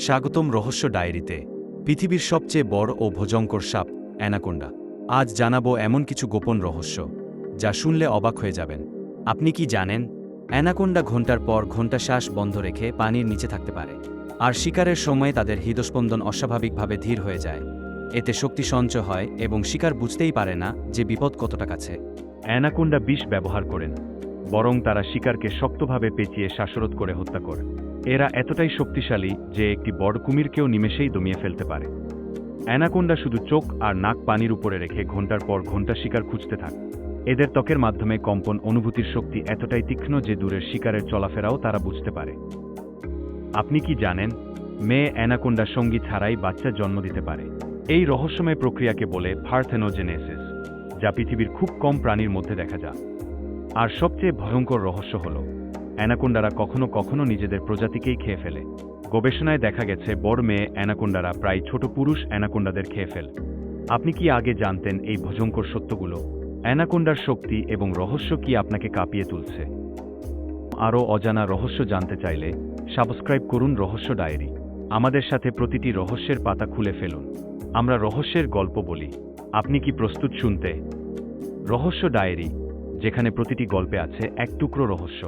স্বাগতম রহস্য ডায়েরিতে। পৃথিবীর সবচেয়ে বড় ও ভয়ঙ্কর সাপ অ্যানাকোন্ডা। আজ জানাবো এমন কিছু গোপন রহস্য যা শুনলে অবাক হয়ে যাবেন। আপনি কি জানেন, অ্যানাকোন্ডা ঘন্টার পর ঘন্টা শ্বাস বন্ধ রেখে পানির নিচে থাকতে পারে, আর শিকারের সময় তাদের হৃদস্পন্দন অস্বাভাবিকভাবে ধীর হয়ে যায়। এতে শক্তি সঞ্চয় হয় এবং শিকার বুঝতেই পারে না যে বিপদ কতটা কাছে। অ্যানাকোন্ডা বিষ ব্যবহার করেন, বরং তারা শিকারকে শক্তভাবে পেঁচিয়ে শ্বাসরোধ করে হত্যা করে। এরা এতটাই শক্তিশালী যে একটি বড় কুমিরকেও নিমেষেই দমিয়ে ফেলতে পারে। অ্যানাকোন্ডা শুধু চোখ আর নাক পানির উপরে রেখে ঘন্টার পর ঘন্টা শিকার খুঁজতে থাকে। এদের ত্বকের মাধ্যমে কম্পন অনুভূতির শক্তি এতটাই তীক্ষ্ণ যে দূরের শিকারের চলাফেরাও তারা বুঝতে পারে। আপনি কি জানেন, মেয়ে অ্যানাকোন্ডা সঙ্গী ছাড়াই বাচ্চা জন্ম দিতে পারে? এই রহস্যময় প্রক্রিয়াকে বলে পার্থেনোজেনেসিস, যা পৃথিবীর খুব কম প্রাণীর মধ্যে দেখা যায়। আর সবচেয়ে ভয়ঙ্কর রহস্য হল, অ্যানাকোন্ডারা কখনো কখনো নিজেদের প্রজাতিকেই খেয়ে ফেলে। গবেষণায় দেখা গেছে বড় মেয়ে অ্যানাকোন্ডারা প্রায় ছোট পুরুষ অ্যানাকোন্ডাদের খেয়ে ফেলে। আপনি কি আগে জানতেন এই ভয়ঙ্কর সত্যগুলো? অ্যানাকোন্ডার শক্তি এবং রহস্য কি আপনাকে কাঁপিয়ে তুলছে? আরও অজানা রহস্য জানতে চাইলে সাবস্ক্রাইব করুন রহস্য ডায়েরি। আমাদের সাথে প্রতিটি রহস্যের পাতা খুলে ফেলুন। আমরা রহস্যের গল্প বলি। আপনি কি প্রস্তুত শুনতে? রহস্য ডায়েরি, যেখানে প্রতিটি গল্পে আছে এক টুকরো রহস্য।